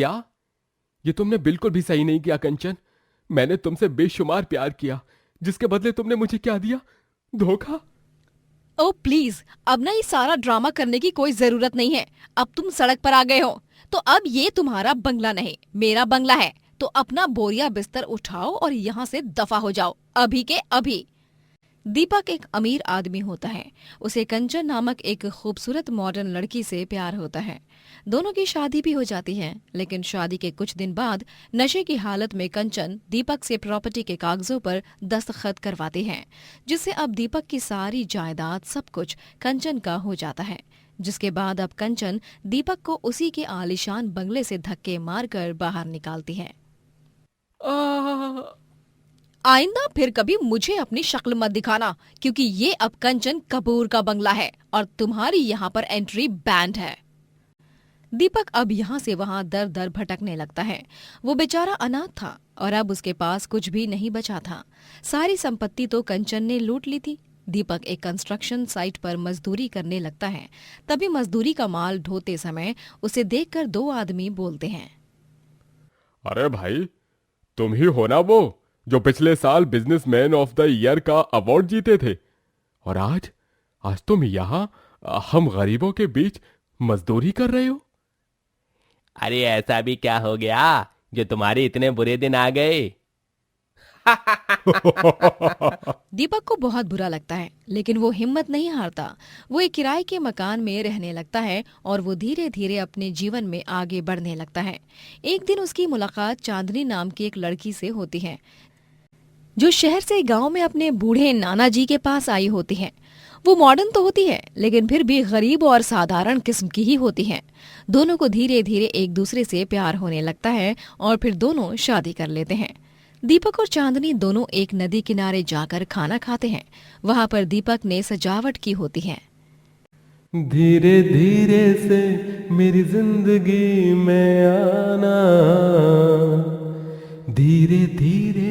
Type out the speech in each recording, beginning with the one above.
क्या? ये तुमने बिल्कुल भी सही नहीं किया कंचन। मैंने तुमसे बेशुमार प्यार किया, जिसके बदले तुमने मुझे क्या दिया? धोखा। ओ प्लीज, अब ना ये सारा ड्रामा करने की कोई जरूरत नहीं है। अब तुम सड़क पर आ गए हो, तो अब ये तुम्हारा बंगला नहीं, मेरा बंगला है। तो अपना बोरिया बिस्तर उठाओ और यहाँ से दफा हो जाओ, अभी के अभी। दीपक एक अमीर आदमी होता है। उसे कंचन नामक एक खूबसूरत मॉडर्न लड़की से प्यार होता है। दोनों की शादी भी हो जाती है, लेकिन शादी के कुछ दिन बाद नशे की हालत में कंचन दीपक से प्रॉपर्टी के कागजों पर दस्तखत करवाती है, जिससे अब दीपक की सारी जायदाद सब कुछ कंचन का हो जाता है। जिसके बाद अब कंचन दीपक को उसी के आलीशान बंगले से धक्के मारकर बाहर निकालती है। आ, आइंदा फिर कभी मुझे अपनी शक्ल मत दिखाना, क्योंकि ये अब कंचन कपूर का बंगला है और तुम्हारी यहाँ पर एंट्री बैंड है। दीपक अब यहाँ से वहाँ दर दर भटकने लगता है। वो बेचारा अनाथ था और अब उसके पास कुछ भी नहीं बचा था। सारी संपत्ति तो कंचन ने लूट ली थी। दीपक एक कंस्ट्रक्शन साइट पर मजदूरी करने लगता है। तभी मजदूरी का माल ढोते समय उसे देखकर दो आदमी बोलते हैं। अरे भाई, तुम ही हो ना वो जो पिछले साल बिजनेसमैन ऑफ द ईयर का अवार्ड जीते थे? और आज आज तुम यहाँ हम गरीबों के बीच मजदूरी कर रहे हो? अरे ऐसा भी क्या हो गया जो तुम्हारे इतने बुरे दिन आ गए? दीपक को बहुत बुरा लगता है, लेकिन वो हिम्मत नहीं हारता। वो एक किराए के मकान में रहने लगता है और वो धीरे धीरे अपने जीवन में आगे बढ़ने लगता है। एक दिन उसकी मुलाकात चांदनी नाम की एक लड़की से होती है, जो शहर से गांव में अपने बूढ़े नाना जी के पास आई होती है। वो मॉडर्न तो होती है, लेकिन फिर भी गरीब और साधारण किस्म की ही होती है। दोनों को धीरे धीरे एक दूसरे से प्यार होने लगता है और फिर दोनों शादी कर लेते हैं। दीपक और चांदनी दोनों एक नदी किनारे जाकर खाना खाते हैं। वहाँ पर दीपक ने सजावट की होती है। धीरे धीरे से मेरी जिंदगी में आना, धीरे धीरे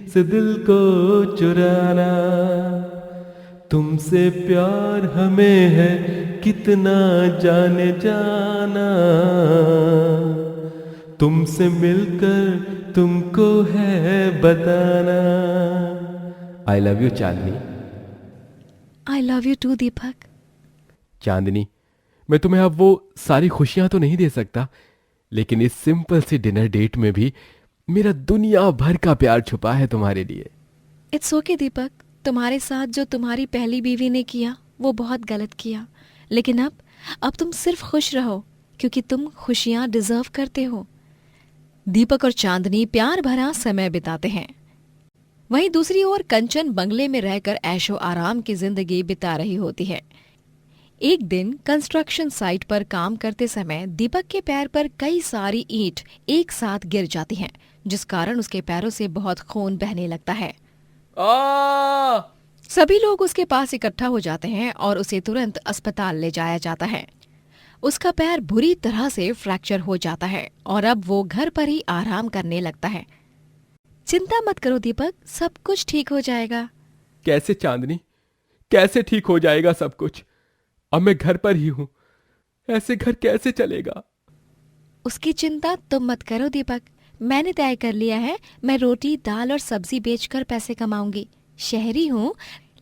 से दिल को चुराना, तुमसे प्यार हमें है कितना जाने जाना, तुमसे मिलकर तुमको है बताना। I love you Chandni. I love you too Deepak. Chandni, मैं तुम्हें अब वो सारी खुशियां तो नहीं दे सकता, लेकिन इस सिंपल सी डिनर डेट में भी मेरा दुनिया भर का प्यार छुपा है तुम्हारे लिए। इट्स ओके दीपक, तुम्हारे साथ जो तुम्हारी पहली बीवी ने किया वो बहुत गलत किया, लेकिन अब तुम सिर्फ खुश रहो, क्योंकि तुम खुशियां डिजर्व करते हो। दीपक और चांदनी प्यार भरा समय बिताते हैं। वहीं दूसरी ओर कंचन बंगले में रहकर ऐशो आराम की जिंदगी बिता रही होती है। एक दिन कंस्ट्रक्शन साइट पर काम करते समय दीपक के पैर पर कई सारी ईंट एक साथ गिर जाती हैं, जिस कारण उसके पैरों से बहुत खून बहने लगता है। सभी लोग उसके पास इकट्ठा हो जाते हैं और उसे तुरंत अस्पताल ले जाया जाता है। उसका पैर बुरी तरह से फ्रैक्चर हो जाता है और अब वो घर पर ही आराम करने लगता है। चिंता मत करो दीपक, सब कुछ ठीक हो जाएगा। कैसे चांदनी, कैसे ठीक हो जाएगा सब कुछ? अब मैं घर पर ही हूं, ऐसे घर कैसे चलेगा? उसकी चिंता तुम मत करो दीपक, मैंने तय कर लिया है, मैं रोटी दाल और सब्जी बेचकर पैसे कमाऊंगी। शहरी हूँ,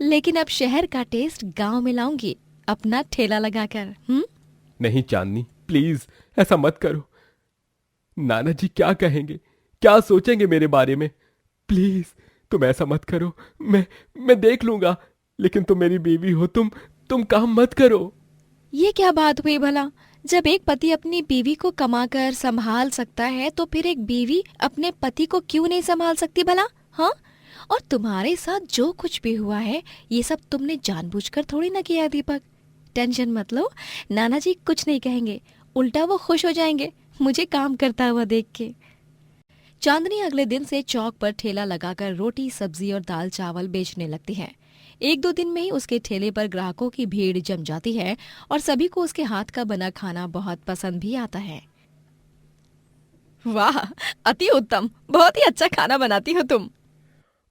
लेकिन अब शहर का टेस्ट गांव में लाऊंगी, अपना ठेला लगाकर। नहीं चांदनी, प्लीज ऐसा मत करो। नाना जी क्या कहेंगे, क्या सोचेंगे मेरे बारे में? प्लीज तुम ऐसा मत करो। मैं देख लूंगा, लेकिन तुम मेरी बीवी हो, तुम काम मत करो। ये क्या बात हुई भला? जब एक पति अपनी बीवी को कमाकर संभाल सकता है, तो फिर एक बीवी अपने पति को क्यों नहीं संभाल सकती भला? हाँ, और तुम्हारे साथ जो कुछ भी हुआ है, ये सब तुमने जानबूझकर थोड़ी ना किया दीपक। टेंशन मत लो, नाना जी कुछ नहीं कहेंगे, उल्टा वो खुश हो जाएंगे मुझे काम करता हुआ देख के। चांदनी अगले दिन से चौक पर ठेला लगाकर रोटी सब्जी और दाल चावल बेचने लगती है। एक दो दिन में ही उसके ठेले पर ग्राहकों की भीड़ जम जाती है और सभी को उसके हाथ का बना खाना बहुत पसंद भी आता है। वाह, अति उत्तम, बहुत ही अच्छा खाना बनाती हो तुम।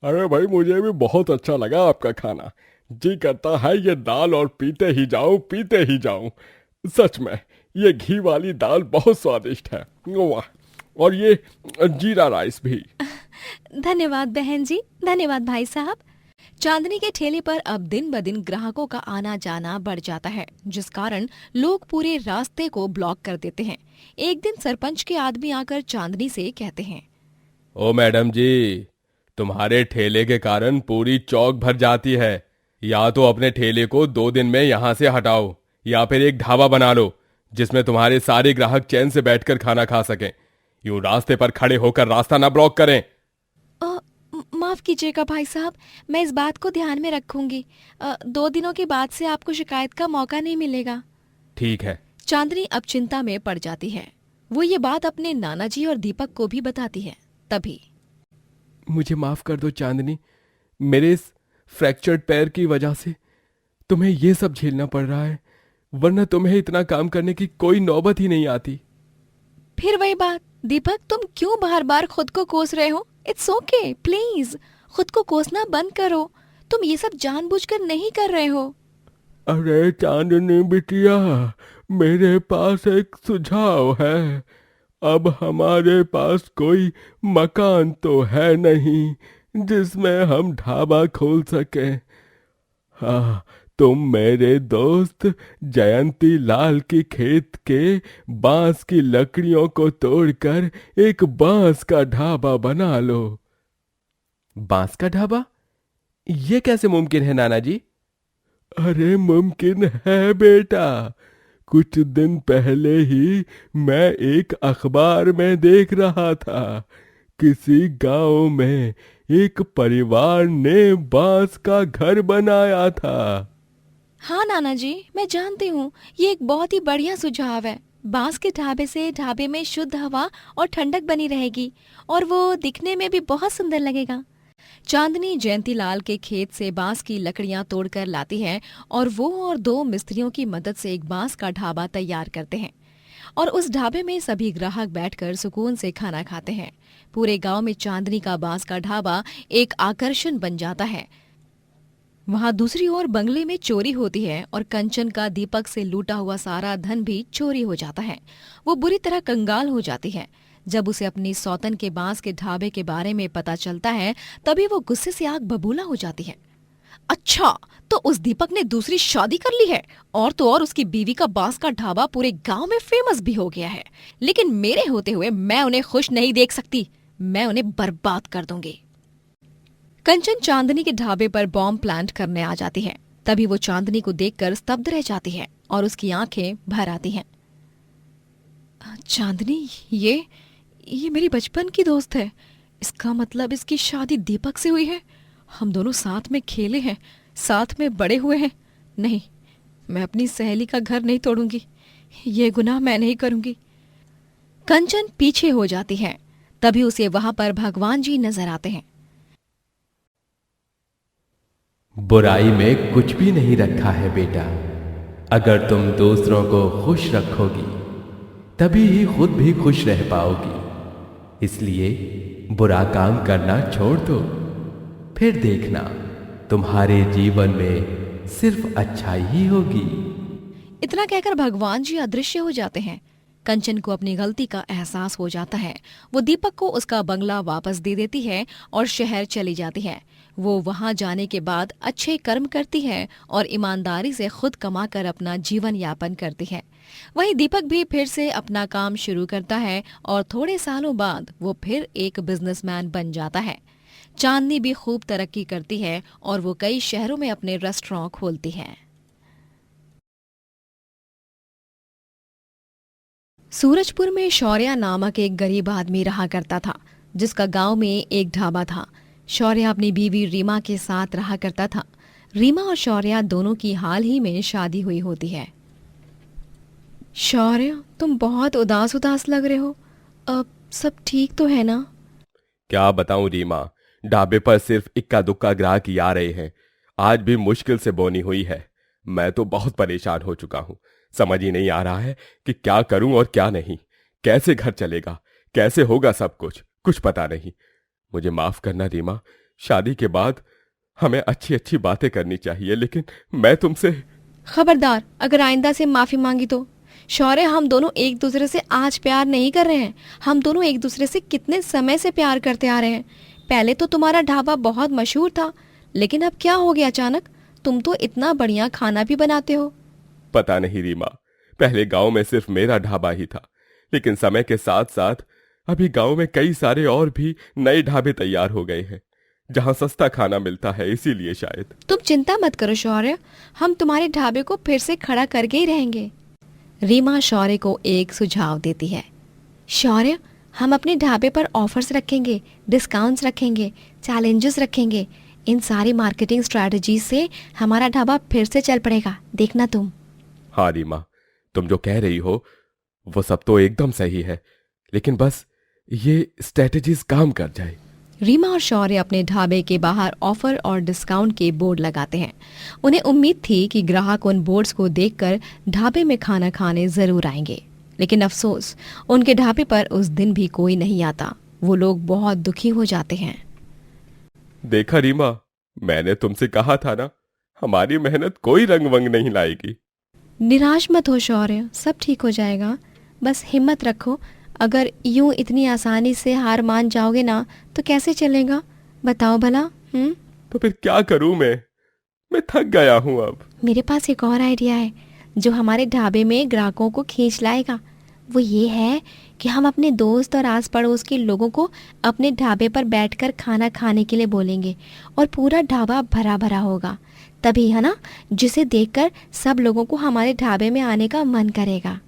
अरे भाई, मुझे भी बहुत अच्छा लगा आपका खाना। जी करता है ये दाल और पीते ही जाऊं, पीते ही जाऊं। सच में ये घी वाली दाल बहुत स्वादिष्ट है। वाह। और ये जीरा राइस भी। धन्यवाद बहन जी, धन्यवाद भाई साहब। चांदनी के ठेले पर अब दिन ब दिन ग्राहकों का आना जाना बढ़ जाता है, जिस कारण लोग पूरे रास्ते को ब्लॉक कर देते हैं। एक दिन सरपंच के आदमी आकर चांदनी से कहते हैं, ओ मैडम जी, तुम्हारे ठेले के कारण पूरी चौक भर जाती है। या तो अपने ठेले को 2 दिन में यहाँ से हटाओ, या फिर एक ढाबा बना लो जिसमें तुम्हारे सारे ग्राहक चैन से बैठकर खाना खा सकें। यूं रास्ते पर खड़े होकर रास्ता ना ब्लॉक करें। माफ कीजिएगा भाई साहब, मैं इस बात को ध्यान में रखूंगी। 2 दिनों के बाद से आपको शिकायत का मौका नहीं मिलेगा। ठीक है। चांदनी अब चिंता में पड़ जाती है। वो ये बात अपने नाना जी और दीपक को भी बताती है। तभी मुझे माफ कर दो चांदनी, मेरे इस फ्रैक्चर्ड पैर की वजह से तुम्हें ये सब झेलना पड़ रहा है, वरना तुम्हें इतना काम करने की कोई नौबत ही नहीं आती। फिर वही बात, दीपक तुम क्यों बार बार खुद को कोस रहे हो? इट्स ओके, प्लीज खुद को कोसना बंद करो। तुम ये सब जानबूझकर नहीं कर रहे हो। अरे चांदनी बिटिया, मेरे पास एक सुझाव है। अब हमारे पास कोई मकान तो है नहीं जिसमें हम ढाबा खोल सकें। हाँ, तुम मेरे दोस्त जयंती लाल की खेत के बांस की लकड़ियों को तोड़कर एक बांस का ढाबा बना लो। बांस का ढाबा? ये कैसे मुमकिन है नाना जी? अरे मुमकिन है बेटा। कुछ दिन पहले ही मैं एक अखबार में देख रहा था, किसी गांव में एक परिवार ने बांस का घर बनाया था। हाँ नाना जी, मैं जानती हूँ, ये एक बहुत ही बढ़िया सुझाव है। बांस के ढाबे से ढाबे में शुद्ध हवा और ठंडक बनी रहेगी और वो दिखने में भी बहुत सुंदर लगेगा। चांदनी जयंतीलाल के खेत से बांस की लकड़ियां तोड़कर लाती है और वो और 2 मिस्त्रियों की मदद से एक बांस का ढाबा तैयार करते हैं और उस ढाबे में सभी ग्राहक बैठकर सुकून से खाना खाते हैं। पूरे गांव में चांदनी का बांस का ढाबा एक आकर्षण बन जाता है। वहां दूसरी ओर बंगले में चोरी होती है और कंचन का दीपक से लूटा हुआ सारा धन भी चोरी हो जाता है। वो बुरी तरह कंगाल हो जाती है। जब उसे अपनी सौतन के बांस के ढाबे के बारे में पता चलता है, तभी वो गुस्से से आग बबूला हो जाती है। अच्छा, तो उस दीपक ने दूसरी शादी कर ली है और तो और उसकी बीवी का बांस का ढाबा पूरे गांव में फेमस भी हो गया है। लेकिन मेरे होते हुए मैं उन्हें खुश नहीं देख सकती, मैं उन्हें बर्बाद कर दूंगी। कंचन चांदनी के ढाबे पर बॉम्ब प्लांट करने आ जाती है। तभी वो चांदनी को देखकर स्तब्ध रह जाती है और उसकी आंखें भर आती हैं। चांदनी, ये मेरी बचपन की दोस्त है। इसका मतलब इसकी शादी दीपक से हुई है। हम दोनों साथ में खेले हैं, साथ में बड़े हुए हैं। नहीं, मैं अपनी सहेली का घर नहीं तोड़ूंगी। ये गुनाह मैं नहीं करूंगी। कंचन पीछे हो जाती है। तभी उसे वहां पर भगवान जी नजर आते हैं। बुराई में कुछ भी नहीं रखा है बेटा। अगर तुम दूसरों को खुश रखोगी तभी ही खुद भी खुश रह पाओगी। इसलिए बुरा काम करना छोड़ दो, फिर देखना तुम्हारे जीवन में सिर्फ अच्छाई ही होगी। इतना कहकर भगवान जी अदृश्य हो जाते हैं। कंचन को अपनी गलती का एहसास हो जाता है। वो दीपक को उसका बंगला वापस दे देती है और शहर चली जाती है। वो वहां जाने के बाद अच्छे कर्म करती है और ईमानदारी से खुद कमाकर अपना जीवन यापन करती है। वहीं दीपक भी फिर से अपना काम शुरू करता है और थोड़े सालों बाद वो फिर एक बिजनेसमैन बन जाता है। चांदनी भी खूब तरक्की करती है और वो कई शहरों में अपने रेस्टोरेंट खोलती है। सूरजपुर में शौर्या नामक एक गरीब आदमी रहा करता था, जिसका गांव में एक ढाबा था। शौर्या अपनी बीवी रीमा के साथ रहा करता था। रीमा और शौर्या दोनों की हाल ही में शादी हुई होती है। शौर्या, तुम बहुत उदास उदास लग रहे हो। अब सब ठीक तो है ना? क्या बताऊं रीमा, ढाबे पर सिर्फ इक्का दुक्का ग्राहक ही आ रहे हैं। आज भी मुश्किल से बोनी हुई है। मैं तो बहुत परेशान हो चुका हूं। समझ ही नहीं आ रहा है कि क्या करूं और क्या नहीं। कैसे घर चलेगा, कैसे होगा सब कुछ पता नहीं। मुझे माफ करना रीमा, शादी के बाद हमें अच्छी अच्छी बातें करनी चाहिए, लेकिन मैं तुमसे। खबरदार, अगर आइंदा से माफी मांगी तो। शौर्य, हम दोनों एक दूसरे से आज प्यार नहीं कर रहे हैं, हम दोनों एक दूसरे से कितने समय से प्यार करते आ रहे हैं। पहले तो तुम्हारा ढाबा बहुत मशहूर था, लेकिन अब क्या हो गया अचानक? तुम तो इतना बढ़िया खाना भी बनाते हो। पता नहीं रीमा, पहले गांव में सिर्फ मेरा ढाबा ही था, लेकिन समय के साथ साथ अभी गांव में कई सारे और भी नए ढाबे तैयार हो गए हैं जहां सस्ता खाना मिलता है, इसीलिए शायद। तुम चिंता मत करो शौर्य, हम तुम्हारे ढाबे को फिर से खड़ा करके ही रहेंगे। रीमा शौर्य को एक सुझाव देती है। शौर्य, हम अपने ढाबे पर ऑफर्स रखेंगे, डिस्काउंट्स रखेंगे, चैलेंजेस रखेंगे। इन सारी मार्केटिंग स्ट्रैटेजी से हमारा ढाबा फिर से चल पड़ेगा, देखना तुम। हाँ रीमा, तुम जो कह रही हो वो सब तो एकदम सही है, लेकिन बस ये स्ट्रैटेजीज काम कर जाए। रीमा और शौर्य अपने ढाबे के बाहर ऑफर और डिस्काउंट के बोर्ड लगाते हैं। उन्हें उम्मीद थी कि ग्राहक उन बोर्ड्स को देखकर ढाबे में खाना खाने जरूर आएंगे, लेकिन अफसोस, उनके ढाबे पर उस दिन भी कोई नहीं आता। वो लोग बहुत दुखी हो जाते हैं। देखा रीमा, मैंने तुमसे कहा था ना, हमारी मेहनत कोई रंग वंग नहीं लाएगी। निराश मत हो शौर्य, सब ठीक हो जाएगा, बस हिम्मत रखो। अगर यूं इतनी आसानी से हार मान जाओगे ना तो कैसे चलेगा, बताओ भला। तो फिर क्या करूं मैं थक गया हूं अब। मेरे पास एक और आइडिया है जो हमारे ढाबे में ग्राहकों को खींच लाएगा। वो ये है कि हम अपने दोस्त और आस पड़ोस के लोगों को अपने ढाबे पर बैठकर खाना खाने के लिए बोलेंगे और पूरा ढाबा भरा भरा होगा। तभी है ना, जिसे देखकर सब लोगों को हमारे ढाबे में आने का मन करेगा।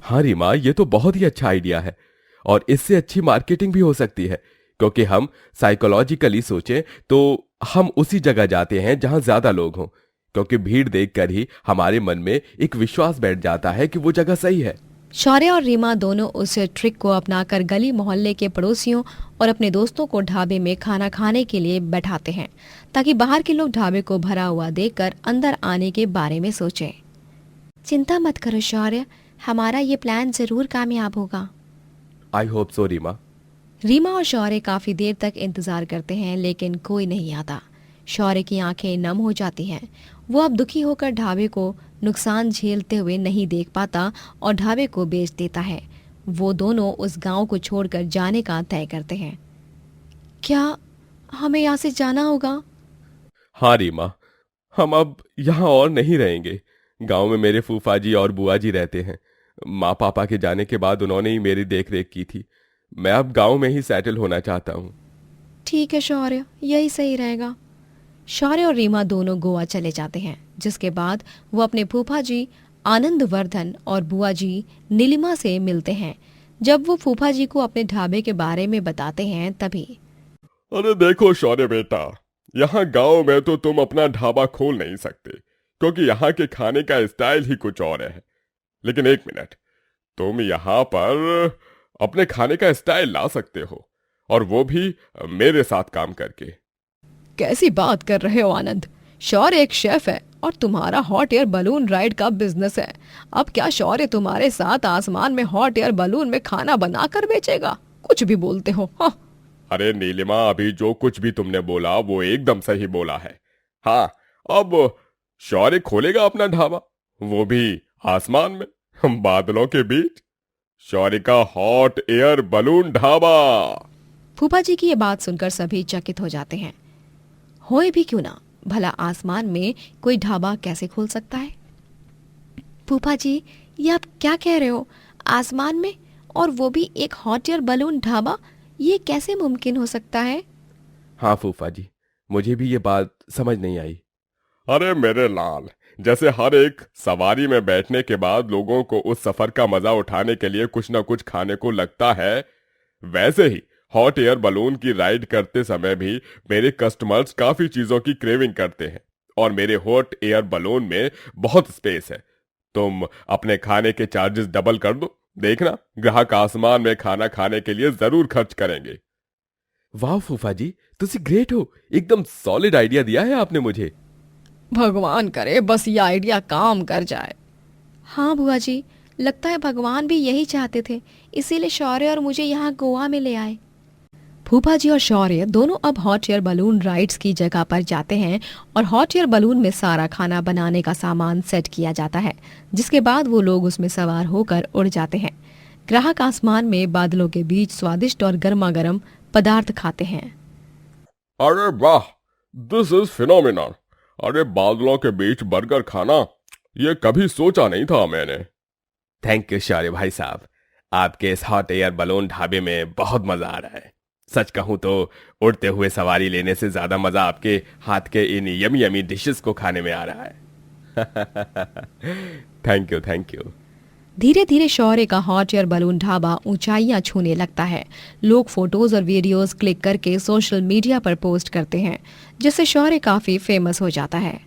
हाँ रीमा, ये तो बहुत ही अच्छा आइडिया है और इससे अच्छी मार्केटिंग भी हो सकती है, क्योंकि हम साइकोलॉजिकली सोचें तो हम उसी जगह जाते हैं जहां ज्यादा लोग हों, क्योंकि भीड़ देखकर ही हमारे मन में एक विश्वास बैठ जाता है कि वो जगह सही है। शौर्य और रीमा दोनों उस ट्रिक को अपनाकर गली मोहल्ले के पड़ोसियों और अपने दोस्तों को ढाबे में खाना खाने के लिए बैठाते हैं, ताकि बाहर के लोग ढाबे को भरा हुआ देखकर अंदर आने के बारे में सोचें। चिंता मत करो शौर्य, हमारा ये प्लान जरूर कामयाब होगा। I hope so Reema. Reema और शौर्य काफी देर तक इंतजार करते हैं, लेकिन कोई नहीं आता। शौर्य की आंखें नम हो जाती हैं। वो अब दुखी होकर ढाबे को नुकसान झेलते हुए नहीं देख पाता और ढाबे को बेच देता है। वो दोनों उस गांव को छोड़कर जाने का तय करते हैं। क्या हमें यहाँ से जाना होगा? हाँ रीमा, हम अब यहाँ और नहीं रहेंगे। गांव में मेरे फूफा जी और बुआ जी रहते हैं। माँ पापा के जाने के बाद उन्होंने ही मेरी देख रेख की थी। मैं अब गांव में ही सेटल होना चाहता हूँ। ठीक है शौर्य, यही सही रहेगा। शौर्य और रीमा दोनों गोवा चले जाते हैं, जिसके बाद वो अपने फूफा जी आनंदवर्धन और बुआ जी नीलिमा से मिलते हैं। जब वो फूफा जी को अपने ढाबे के बारे में बताते हैं तभी। अरे देखो शौर्य बेटा, यहाँ गांव में तो तुम अपना ढाबा खोल नहीं सकते, क्योंकि यहाँ के खाने का स्टाइल ही कुछ और है। लेकिन एक मिनट, तुम यहाँ पर अपने खाने का स्टाइल ला सकते हो, और वो भी मेरे साथ काम करके। कैसी बात कर रहे हो आनंद? शौर्य एक शेफ है और तुम्हारा हॉट एयर बलून राइड का बिजनेस है। अब क्या शौर्य तुम्हारे साथ आसमान में हॉट एयर बलून में खाना बनाकर बेचेगा? कुछ भी बोलते हो। हाँ। अरे नीलिमा, अभी जो कुछ भी तुमने बोला वो एकदम सही बोला है। हाँ, अब शौर्य खोलेगा अपना ढाबा, वो भी आसमान में, बादलों के बीच। शौर्य का हॉट एयर बलून ढाबा। फूफा जी की ये बात सुनकर सभी चकित हो जाते हैं। होए भी क्यों ना, भला आसमान में कोई ढाबा कैसे खोल सकता है? फूफा जी, ये आप क्या कह रहे हो? आसमान में, और वो भी एक हॉट एयर बलून ढाबा, ये कैसे मुमकिन हो सकता है? हाँ फूफा जी, मुझे भी ये बात समझ नहीं आई। अरे मेरे लाल, जैसे हर एक सवारी में बैठने के बाद लोगों को उस सफर का मजा उठाने के लिए कुछ ना कुछ खाने को लगता है, वैसे ही हॉट एयर बलून की राइड करते समय भी मेरे कस्टमर्स काफी चीजों की क्रेविंग करते हैं, और मेरे हॉट एयर बलून में बहुत स्पेस है। तुम अपने खाने के चार्जेस डबल कर दो, देखना ग्राहक आसमान में खाना खाने के लिए जरूर खर्च करेंगे। वाह फूफा जी, तुसी ग्रेट हो, एकदम सॉलिड आइडिया दिया है आपने मुझे। भगवान करे बस ये आइडिया काम कर जाए। हाँ बुआ जी, लगता है भगवान भी यही चाहते थे, इसीलिए शौर्य और मुझे यहाँ गोवा में ले आए। फूफा जी और शौर्य दोनों अब हॉट एयर बलून राइड्स की जगह पर जाते हैं और हॉट एयर बलून में सारा खाना बनाने का सामान सेट किया जाता है, जिसके बाद वो लोग उसमें सवार होकर उड़ जाते हैं। ग्राहक आसमान में बादलों के बीच स्वादिष्ट और गर्मा गर्म पदार्थ खाते हैं। अरे वाह, दिस इज फिनोमिनल। अरे बादलों के बीच बर्गर खाना, ये कभी सोचा नहीं था मैंने। थैंक यू शौर्य भाई साहब, आपके इस हॉट एयर बलून ढाबे में बहुत मजा आ रहा है। सच कहूं तो उड़ते हुए सवारी लेने से ज्यादा मजा आपके हाथ के इन यमी यमी डिशेस को खाने में आ रहा है। Thank you thank you. धीरे धीरे शौर्य का हॉट एयर बलून ढाबा ऊंचाइयां छूने लगता है। लोग फोटोज और वीडियोस क्लिक करके सोशल मीडिया पर पोस्ट करते हैं, जिससे शौर्य काफी फेमस हो जाता है।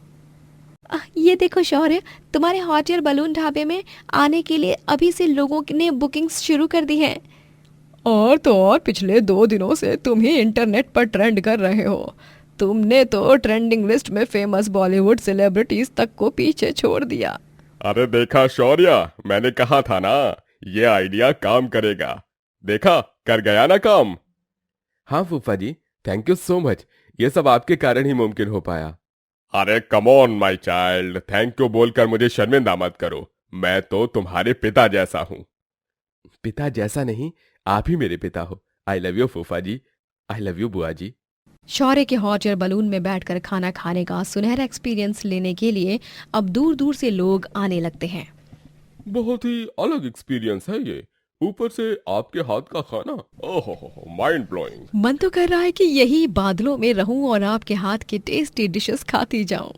ये देखो शौर्य, तुम्हारे हॉट एयर बलून ढाबे में आने के लिए अभी से लोगों ने बुकिंग्स शुरू कर दी है। और तो और पिछले 2 दिनों से तुम ही इंटरनेट पर ट्रेंड कर रहे हो। तुमने तो ट्रेंडिंग लिस्ट में फेमस बॉलीवुड सेलिब्रिटीज तक को पीछे छोड़ दिया। अरे देखा शौर्य, मैंने कहा था ना ये आइडिया काम करेगा। देखा, कर गया ना काम। हाँ फूफा जी, थैंक यू सो मच, ये सब आपके कारण ही मुमकिन हो पाया। अरे come on my child, thank you बोलकर मुझे शर्मिंदा मत करो। मैं तो तुम्हारे पिता जैसा हूँ। पिता जैसा नहीं, आप ही मेरे पिता हो। आई लव यू फूफा जी, आई लव यू बुआ जी। शौर्य के हॉट एयर बलून में बैठकर खाना खाने का सुनहरा एक्सपीरियंस लेने के लिए अब दूर दूर से लोग आने लगते हैं। बहुत ही अलग एक्सपीरियंस है ये, ऊपर से आपके हाथ का खाना, ओहो माइंड ब्लोइंग। मन तो कर रहा है कि यही बादलों में रहूं और आपके हाथ के टेस्टी डिशेस खाती जाऊं।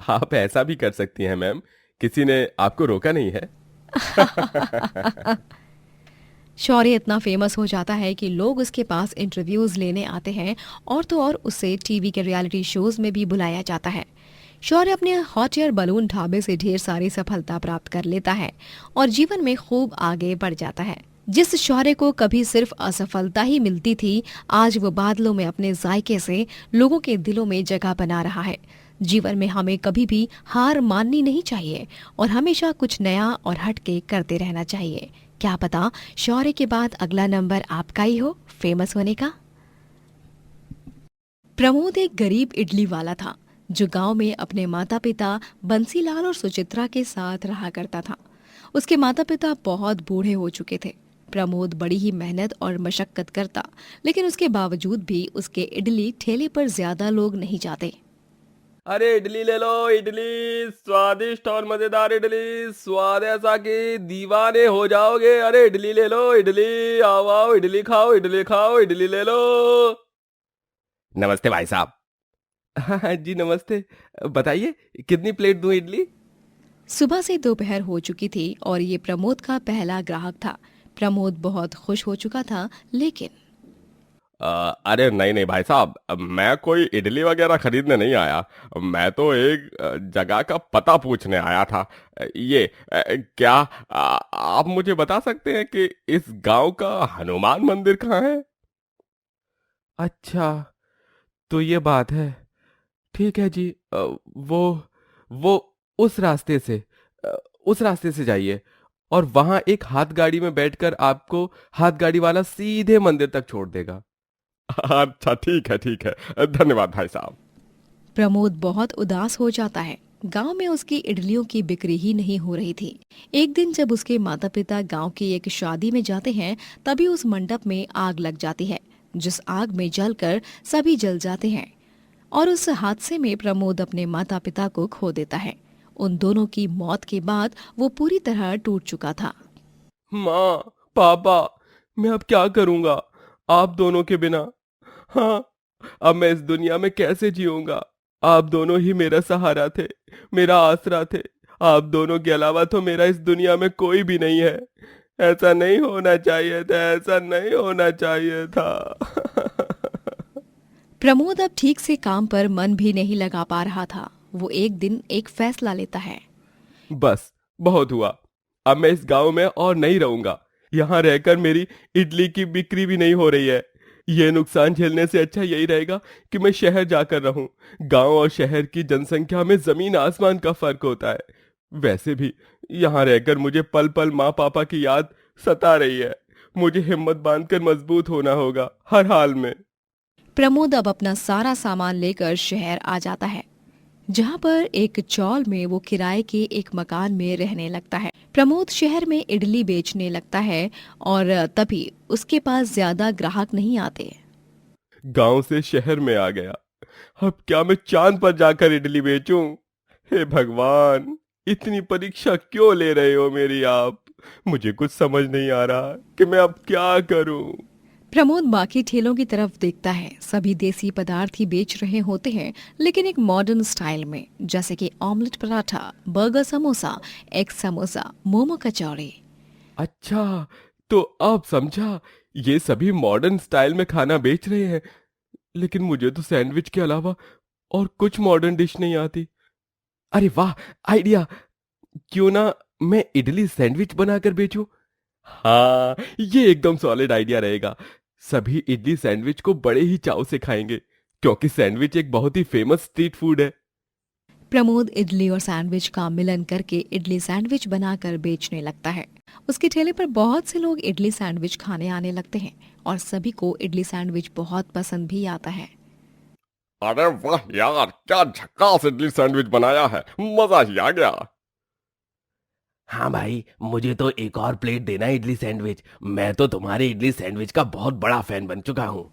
आप ऐसा भी कर सकती हैं मैम, किसी ने आपको रोका नहीं है। शौर्य इतना फेमस हो जाता है कि लोग उसके पास इंटरव्यूज लेने आते हैं और तो और उसे टीवी के रियलिटी शोज में भी बुलाया जाता है। शौर्य अपने हॉट एयर बलून ढाबे से ढेर सारी सफलता प्राप्त कर लेता है और जीवन में खूब आगे बढ़ जाता है। जिस शौर्य को कभी सिर्फ असफलता ही मिलती थी, आज वो बादलों में अपने जायके से लोगों के दिलों में जगह बना रहा है। जीवन में हमें कभी भी हार माननी नहीं चाहिए और हमेशा कुछ नया और हटके करते रहना चाहिए। क्या पता शौर्य के बाद अगला नंबर आपका ही हो फेमस होने का। प्रमोद एक गरीब इडली वाला था जो गांव में अपने माता पिता बंसीलाल और सुचित्रा के साथ रहा करता था। उसके माता पिता बहुत बूढ़े हो चुके थे। प्रमोद बड़ी ही मेहनत और मशक्कत करता, लेकिन उसके बावजूद भी उसके इडली ठेले पर ज्यादा लोग नहीं जाते। अरे इडली ले लो, इडली स्वादिष्ट और मजेदार इडली, स्वाद ऐसा कि दीवाने हो जाओगे। अरे इडली ले लो, इडली आओ आओ, इडली खाओ, इडली खाओ, इडली ले लो। नमस्ते भाई साहब। हाँ जी नमस्ते, बताइए कितनी प्लेट दूं इडली? सुबह से दोपहर हो चुकी थी और ये प्रमोद का पहला ग्राहक था। प्रमोद बहुत खुश हो चुका था, लेकिन अरे नहीं नहीं भाई साहब, मैं कोई इडली वगैरह खरीदने नहीं आया। मैं तो एक जगह का पता पूछने आया था। ये क्या आप मुझे बता सकते हैं कि इस गांव का हनुमान मंदिर कहाँ है? अच्छा, तो ये बात है। ठीक है जी, वो उस रास्ते से जाइए और वहां एक हाथ गाड़ी में बैठकर आपको हाथ गाड़ी वाला सीधे मंदिर तक छोड़ देगा। अच्छा ठीक है, धन्यवाद भाई साहब। प्रमोद बहुत उदास हो जाता है। गांव में उसकी इडलियों की बिक्री ही नहीं हो रही थी। एक दिन जब उसके माता पिता गांव की एक शादी में जाते हैं, तभी उस मंडप में आग लग जाती है, जिस आग में जलकर सभी जल जाते हैं और उस हादसे में प्रमोद अपने माता पिता को खो देता है। उन दोनों की मौत के बाद वो पूरी तरह टूट चुका था। माँ, पापा, मैं अब क्या करूंगा आप दोनों के बिना? हाँ, अब मैं इस दुनिया में कैसे जीऊंगा? आप दोनों ही मेरा सहारा थे, मेरा आसरा थे। आप दोनों के अलावा तो मेरा इस दुनिया में कोई भी नहीं है। ऐसा नहीं होना चाहिए था, ऐसा नहीं होना चाहिए था। प्रमोद अब ठीक से काम पर मन भी नहीं लगा पा रहा था। वो एक दिन एक फैसला लेता है। बस बहुत हुआ, अब मैं इस गांव में और नहीं रहूंगा। यहाँ रहकर मेरी इडली की बिक्री भी नहीं हो रही है। ये नुकसान झेलने से अच्छा यही रहेगा कि मैं शहर जाकर रहूं। गांव और शहर की जनसंख्या में जमीन आसमान का फर्क होता है। वैसे भी यहाँ रहकर मुझे पल पल माँ पापा की याद सता रही है। मुझे हिम्मत बांधकर मजबूत होना होगा हर हाल में। प्रमोद अब अपना सारा सामान लेकर शहर आ जाता है, जहाँ पर एक चौल में वो किराए के एक मकान में रहने लगता है। प्रमोद शहर में इडली बेचने लगता है और तभी उसके पास ज्यादा ग्राहक नहीं आते। गांव से शहर में आ गया, अब क्या मैं चांद पर जाकर इडली बेचूं? हे भगवान, इतनी परीक्षा क्यों ले रहे हो मेरी आप? मुझे कुछ समझ नहीं आ रहा कि मैं अब क्या करूं। प्रमोद बाकी ठेलों की तरफ देखता है। सभी देसी पदार्थ ही बेच रहे होते हैं, लेकिन एक मॉडर्न स्टाइल में, जैसे कि omelette paratha, burger samosa, egg samosa, momo kachori. अच्छा, तो अब समझा, ये सभी मॉडर्न स्टाइल में खाना बेच रहे हैं। लेकिन मुझे तो सैंडविच के अलावा और कुछ मॉडर्न डिश नहीं आती। अरे वाह, आइडिया! क्यों ना मैं इडली सैंडविच बनाकर बेचूं? हाँ, ये एकदम सॉलिड आइडिया रहेगा। सभी इडली सैंडविच को बड़े ही चाव से खाएंगे, क्योंकि सैंडविच एक बहुत ही फेमस स्ट्रीट फूड है। प्रमोद इडली और सैंडविच का मिलन करके इडली सैंडविच बनाकर बेचने लगता है। उसके ठेले पर बहुत से लोग इडली सैंडविच खाने आने लगते हैं और सभी को इडली सैंडविच बहुत पसंद भी आता है। अरे वाह यार, क्या झकास इडली सैंडविच बनाया है, मजा ही आ गया। हाँ भाई, मुझे तो एक और प्लेट देना इडली सैंडविच। मैं तो तुम्हारे इडली सैंडविच का बहुत बड़ा फैन बन चुका हूँ।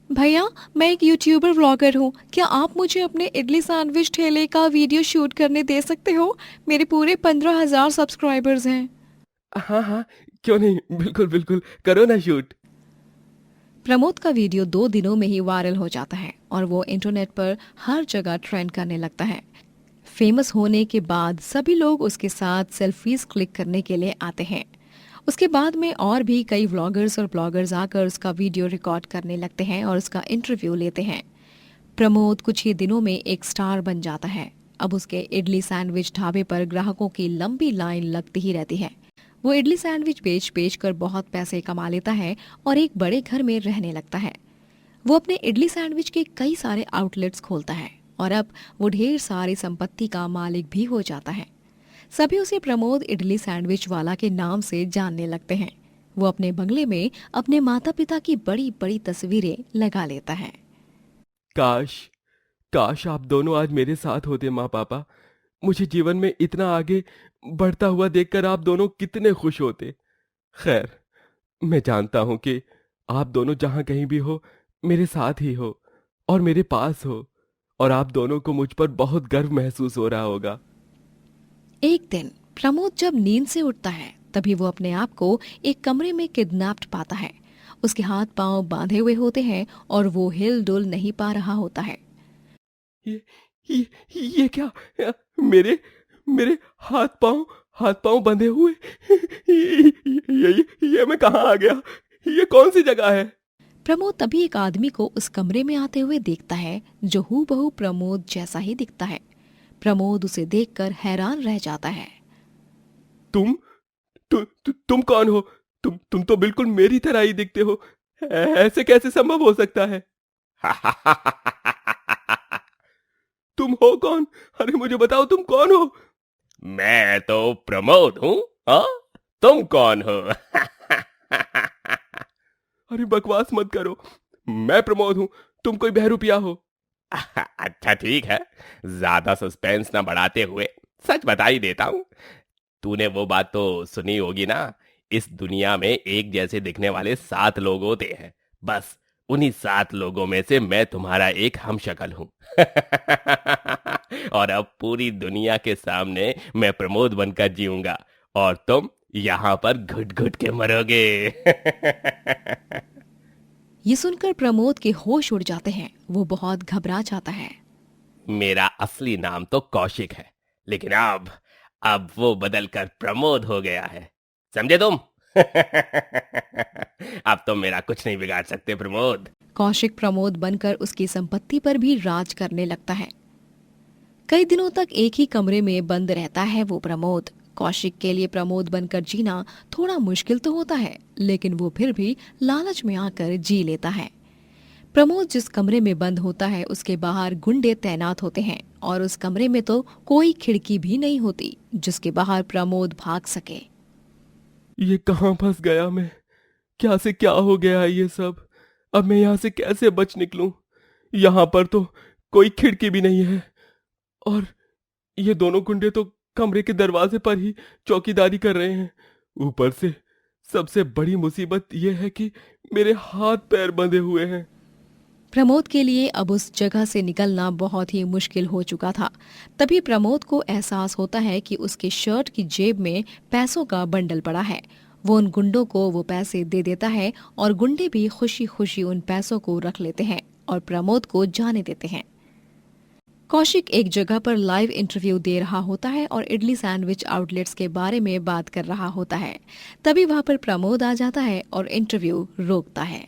भैया, मैं एक यूट्यूबर व्लॉगर हूँ। क्या आप मुझे अपने इडली सैंडविच ठेले का वीडियो शूट करने दे सकते हो? मेरे पूरे 15,000 सब्सक्राइबर्स हैं। हाँ हाँ, क्यों नहीं, बिल्कुल बिल्कुल, करो ना शूट। प्रमोद का वीडियो 2 दिनों में ही वायरल हो जाता है और वो इंटरनेट पर हर जगह ट्रेंड करने लगता है। फेमस होने के बाद सभी लोग उसके साथ सेल्फीज क्लिक करने के लिए आते हैं। उसके बाद में और भी कई व्लॉगर्स और ब्लॉगर्स आकर उसका वीडियो रिकॉर्ड करने लगते हैं और उसका इंटरव्यू लेते हैं। प्रमोद कुछ ही दिनों में एक स्टार बन जाता है। अब उसके इडली सैंडविच ढाबे पर ग्राहकों की लंबी लाइन लगती ही रहती है। वो इडली सैंडविच बेच बेच कर बहुत पैसे कमा लेता है और एक बड़े घर में रहने लगता है। वो अपने इडली सैंडविच के कई सारे आउटलेट्स खोलता है और अब वो ढेर सारी संपत्ति का मालिक भी हो जाता है। सभी उसे प्रमोद इडली सैंडविच वाला के नाम से जानने लगते हैं। वो अपने बंगले में अपने माता पिता की बड़ी बड़ी तस्वीरें लगा लेता है। काश काश आप दोनों आज मेरे साथ होते माँ पापा। मुझे जीवन में इतना आगे बढ़ता हुआ देखकर आप दोनों कितने खुश होते। खैर, मैं जानता हूं कि आप दोनों जहां कहीं भी हो, मेरे साथ ही हो और मेरे पास हो, और आप दोनों को मुझ पर बहुत गर्व महसूस हो रहा होगा। एक दिन प्रमोद जब नींद से उठता है, तभी वो अपने आप को एक कमरे में किडनैप्ड पाता है। उसके हाथ पांव बांधे हुए होते हैं और वो हिल डुल नहीं पा रहा होता है। ये क्या? मेरे मेरे हाथ पांव बंधे हुए? ये मैं कहाँ आ गया? ये कौन सी जगह है? प्रमोद तभी एक आदमी को उस कमरे में आते हुए देखता है, जो हूबहू प्रमोद जैसा ही दिखता है। प्रमोद उसे देखकर हैरान रह जाता है। तुम कौन हो? तुम तो बिल्कुल मेरी तरह ही दिखते हो। ऐसे कैसे संभव हो सकता है? तुम हो कौन? अरे मुझे बताओ, तुम कौन हो? मैं तो प्रमोद हूँ। हाँ, तुम कौन हो? अरे बकवास मत करो, मैं प्रमोद हूँ, तुम कोई बहरूपिया हो। अच्छा ठीक है, ज्यादा सस्पेंस ना बढ़ाते हुए सच बता ही देता हूँ। तूने वो बात तो सुनी होगी ना, इस दुनिया में एक जैसे दिखने वाले 7 लोग होते हैं। बस उन्हीं 7 लोगों में से मैं तुम्हारा एक हमशक्ल हूँ। और अब पूरी दुनिया के सामने मैं प्रमोद बनकर जीऊंगा और तुम यहाँ पर घुट घुट के मरोगे। ये सुनकर प्रमोद के होश उड़ जाते हैं। वो बहुत घबरा जाता है। मेरा असली नाम तो कौशिक है, लेकिन अब वो बदलकर प्रमोद हो गया है, समझे तुम? अब तो मेरा कुछ नहीं बिगाड़ सकते प्रमोद। कौशिक प्रमोद बनकर उसकी संपत्ति पर भी राज करने लगता है। कई दिनों तक एक ही कमरे में बंद रहता है वो प्रमोद। कौशिक के लिए प्रमोद बनकर जीना थोड़ा मुश्किल तो होता है, लेकिन वो फिर भी लालच में आकर जी लेता है। प्रमोद जिस कमरे में बंद होता है, उसके बाहर गुंडे तैनात होते हैं और उस कमरे में तो कोई खिड़की भी नहीं होती जिसके बाहर प्रमोद भाग सके। ये कहाँ फंस गया मैं? क्या से क्या हो गया है ये सब? अब मैं यहाँ से कैसे बच निकलूं? यहाँ पर तो कोई खिड़की भी नहीं है, और ये दोनों गुंडे तो कमरे के दरवाजे पर ही चौकीदारी कर रहे हैं। ऊपर से सबसे बड़ी मुसीबत यह है कि मेरे हाथ पैर बंधे हुए हैं। प्रमोद के लिए अब उस जगह से निकलना बहुत ही मुश्किल हो चुका था। तभी प्रमोद को एहसास होता है कि उसके शर्ट की जेब में पैसों का बंडल पड़ा है। वो उन गुंडों को वो पैसे दे देता है और गुंडे भी खुशी खुशी उन पैसों को रख लेते हैं और प्रमोद को जाने देते हैं। कौशिक एक जगह पर लाइव इंटरव्यू दे रहा होता है और इडली सैंडविच आउटलेट्स के बारे में बात कर रहा होता है। तभी वहां पर प्रमोद आ जाता है और इंटरव्यू रोकता है।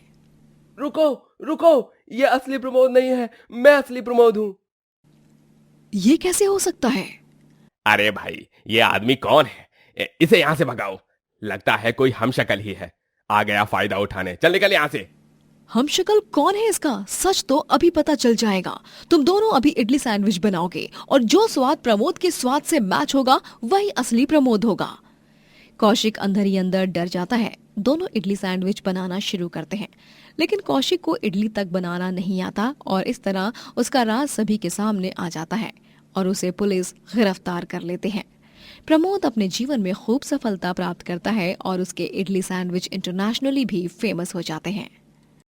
रुको रुको, ये असली प्रमोद नहीं है, मैं असली प्रमोद हूँ। ये कैसे हो सकता है? अरे भाई, ये आदमी कौन है? इसे यहां से भगाओ। लगता है कोई हमशक्ल ही है, आ गया फायदा उठाने। चल निकल यहां से। हम शक्ल कौन है इसका? सच तो अभी पता चल जाएगा। तुम दोनों अभी इडली सैंडविच बनाओगे और जो स्वाद प्रमोद के स्वाद से मैच होगा वही असली प्रमोद होगा। कौशिक अंदर ही अंदर डर जाता है। दोनों इडली सैंडविच बनाना शुरू करते हैं, लेकिन कौशिक को इडली तक बनाना नहीं आता और इस तरह उसका राज सभी के सामने आ जाता है और उसे पुलिस गिरफ्तार कर लेते हैं। प्रमोद अपने जीवन में खूब सफलता प्राप्त करता है और उसके इडली सैंडविच इंटरनेशनली भी फेमस हो जाते हैं।